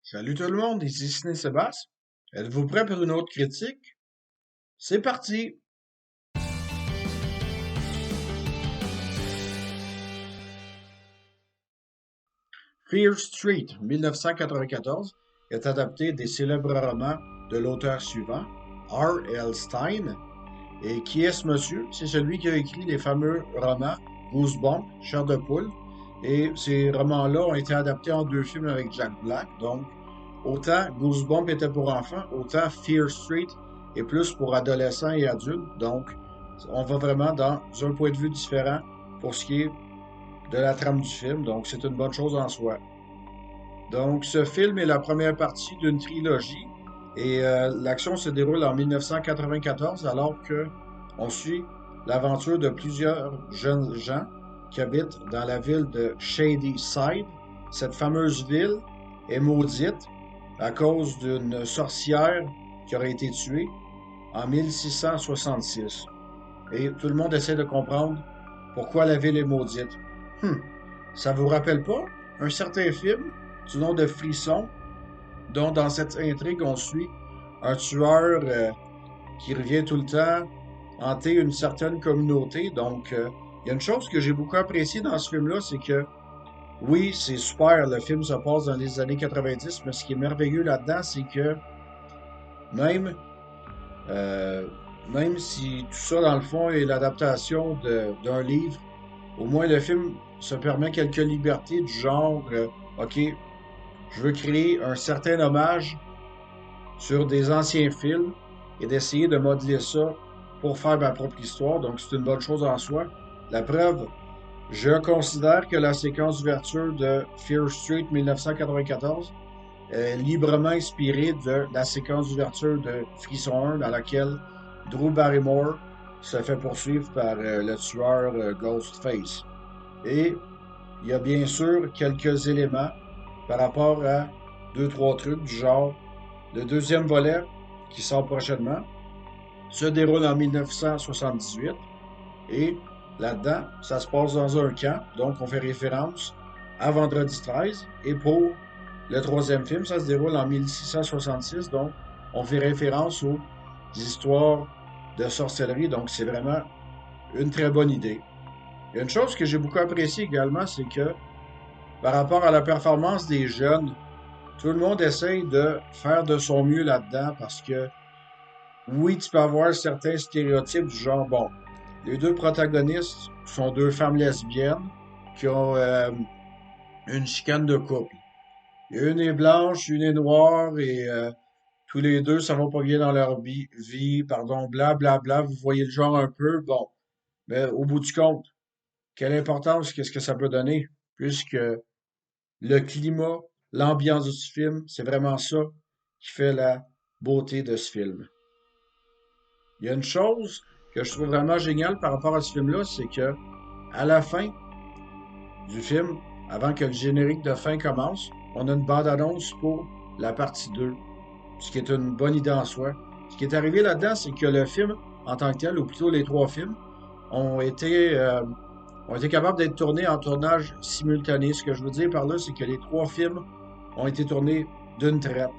Salut tout le monde, ici Ciné Sébastien. Êtes-vous prêt pour une autre critique? C'est parti! Fear Street, 1994, est adapté des célèbres romans de l'auteur suivant, R. L. Stein. Et qui est ce monsieur? C'est celui qui a écrit les fameux romans Goosebumps, Chair de poule. Et ces romans-là ont été adaptés en deux films avec Jack Black. Donc, autant Goosebumps était pour enfants, autant Fear Street est plus pour adolescents et adultes. Donc, on va vraiment dans un point de vue différent pour ce qui est de la trame du film. Donc, c'est une bonne chose en soi. Donc, ce film est la première partie d'une trilogie et l'action se déroule en 1994 alors que on suit l'aventure de plusieurs jeunes gens qui habitent dans la ville de Shady Side. Cette fameuse ville est maudite à cause d'une sorcière qui aurait été tuée en 1666. Et tout le monde essaie de comprendre pourquoi la ville est maudite. Hum, Ça vous rappelle pas un certain film du nom de Frisson, dont dans cette intrigue on suit un tueur qui revient tout le temps hanter une certaine communauté. Donc, il y a une chose que j'ai beaucoup appréciée dans ce film-là, c'est que oui, c'est super, le film se passe dans les années 90, mais ce qui est merveilleux là-dedans, c'est que même euh, même si tout ça, dans le fond, est l'adaptation d'un livre, au moins le film se permet quelques libertés du genre, OK, je veux créer un certain hommage sur des anciens films et d'essayer de modeler ça pour faire ma propre histoire. Donc, c'est une bonne chose en soi. La preuve, je considère que la séquence d'ouverture de Fear Street 1994 est librement inspirée de la séquence d'ouverture de Frisson 1 dans laquelle Drew Barrymore se fait poursuivre par le tueur Ghostface. Et il y a bien sûr quelques éléments par rapport à deux, trois trucs du genre le deuxième volet qui sort prochainement se déroule en 1978 et là-dedans, ça se passe dans un camp, donc on fait référence à Vendredi 13 et pour le troisième film, ça se déroule en 1666, donc on fait référence aux histoires de sorcellerie, donc c'est vraiment une très bonne idée. Il y a une chose que j'ai beaucoup appréciée également, c'est que par rapport à la performance des jeunes, tout le monde essaye de faire de son mieux là-dedans parce que oui, tu peux avoir certains stéréotypes du genre, bon, les deux protagonistes sont deux femmes lesbiennes qui ont une chicane de couple. Une est blanche, une est noire et tous les deux, ça va pas bien dans leur vie, pardon, bla bla bla, vous voyez le genre un peu, bon. Mais au bout du compte, quelle importance qu'est-ce que ça peut donner? Puisque le climat, l'ambiance du film, c'est vraiment ça qui fait la beauté de ce film. Il y a une chose que je trouve vraiment géniale par rapport à ce film-là, c'est que à la fin du film, avant que le générique de fin commence, on a une bande-annonce pour la partie 2, ce qui est une bonne idée en soi. Ce qui est arrivé là-dedans, c'est que le film, en tant que tel, ou plutôt les trois films, ont été, euh, ont été capables d'être tournés en tournage simultané. Ce que je veux dire par là, c'est que les trois films ont été tournés d'une traite.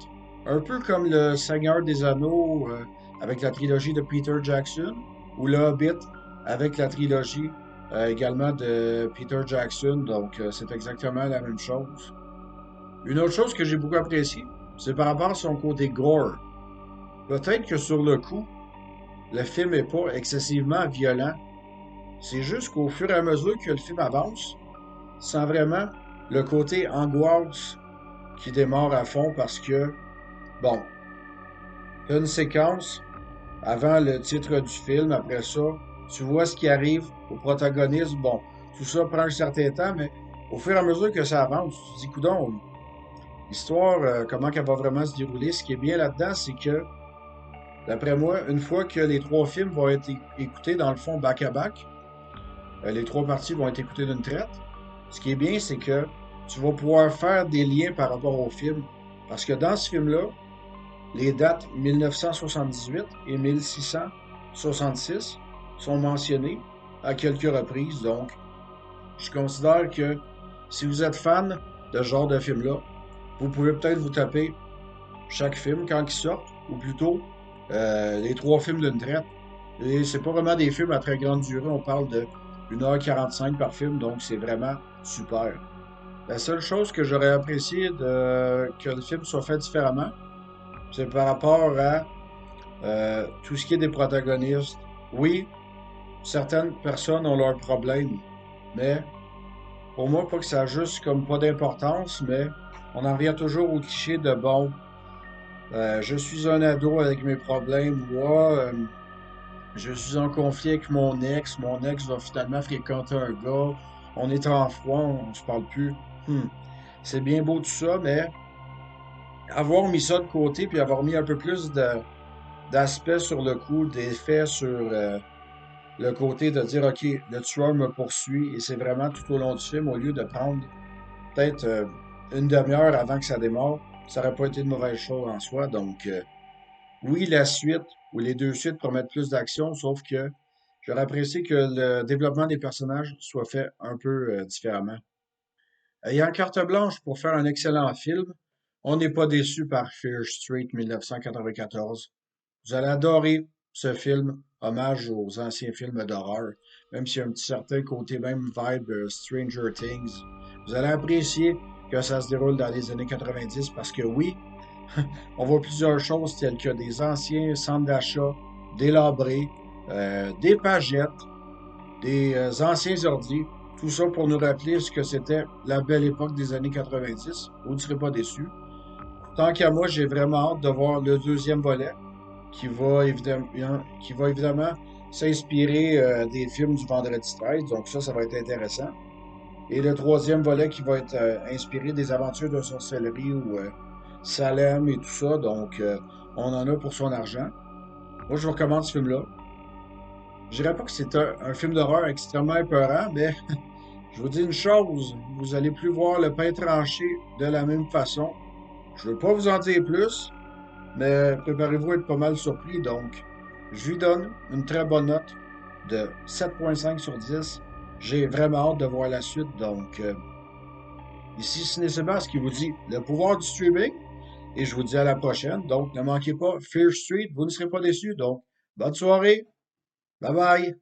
Un peu comme Le Seigneur des Anneaux avec la trilogie de Peter Jackson, ou Le Hobbit avec la trilogie également de Peter Jackson. Donc, c'est exactement la même chose. Une autre chose que j'ai beaucoup appréciée, c'est par rapport à son côté gore. Peut-être que sur le coup, le film n'est pas excessivement violent. C'est juste qu'au fur et à mesure que le film avance, sans vraiment le côté angoisse qui démarre à fond parce que, bon, t'as une séquence avant le titre du film, après ça, tu vois ce qui arrive au protagoniste. Bon, tout ça prend un certain temps, mais au fur et à mesure que ça avance, tu te dis, coudonc, l'histoire, comment qu'elle va vraiment se dérouler. Ce qui est bien là-dedans, c'est que, d'après moi, une fois que les trois films vont être écoutés dans le fond back-à-back, les trois parties vont être écoutées d'une traite. Ce qui est bien, c'est que tu vas pouvoir faire des liens par rapport au film. Parce que dans ce film-là, les dates 1978 et 1666 sont mentionnées à quelques reprises. Donc, je considère que si vous êtes fan de ce genre de film-là, Vous pouvez peut-être vous taper chaque film quand ils sortent, ou plutôt les trois films d'une traite. Et c'est pas vraiment des films à très grande durée, on parle de 1h45 par film, donc c'est vraiment super. La seule chose que j'aurais apprécié que le film soit fait différemment, c'est par rapport à tout ce qui est des protagonistes. Oui, certaines personnes ont leurs problèmes, mais pour moi, pas que ça a juste comme pas d'importance, mais on en revient toujours au cliché de bon, je suis un ado avec mes problèmes, je suis en conflit avec mon ex va finalement fréquenter un gars, on est en froid, on se parle plus. Hmm. C'est bien beau tout ça, mais avoir mis ça de côté puis avoir mis un peu plus d'aspect sur le coup, d'effet sur le côté de dire, OK, le tueur me poursuit et c'est vraiment tout au long du film, au lieu de prendre peut-être une demi-heure avant que ça démarre, ça aurait pas été une mauvaise chose en soi. Donc, oui, la suite ou les deux suites promettent plus d'action, sauf que j'aurais apprécié que le développement des personnages soit fait un peu différemment. Ayant carte blanche pour faire un excellent film, on n'est pas déçu par Fear Street 1994. Vous allez adorer ce film, hommage aux anciens films d'horreur, même s'il y a un petit certain côté même vibe Stranger Things. Vous allez apprécier que ça se déroule dans les années 90 parce que oui, on voit plusieurs choses telles que des anciens centres d'achat délabrés, des pagettes, des anciens ordi, tout ça pour nous rappeler ce que c'était la belle époque des années 90. Vous ne serez pas déçus. Tant qu'à moi, j'ai vraiment hâte de voir le deuxième volet qui va évidemment s'inspirer des films du Vendredi 13. Donc ça va être intéressant. Et le troisième volet qui va être inspiré des aventures de sorcellerie ou Salem et tout ça. Donc on en a pour son argent. Moi, je vous recommande ce film-là. Je dirais pas que c'est un film d'horreur extrêmement épeurant, mais je vous dis une chose, vous allez plus voir le pain tranché de la même façon. Je veux pas vous en dire plus, mais préparez-vous à être pas mal surpris. Donc, je lui donne une très bonne note de 7,5 sur 10. J'ai vraiment hâte de voir la suite. Donc, ici Ciné Sébastien qui vous dit le pouvoir du streaming. Et je vous dis à la prochaine. Donc, ne manquez pas Fear Street. Vous ne serez pas déçus. Donc, bonne soirée. Bye bye.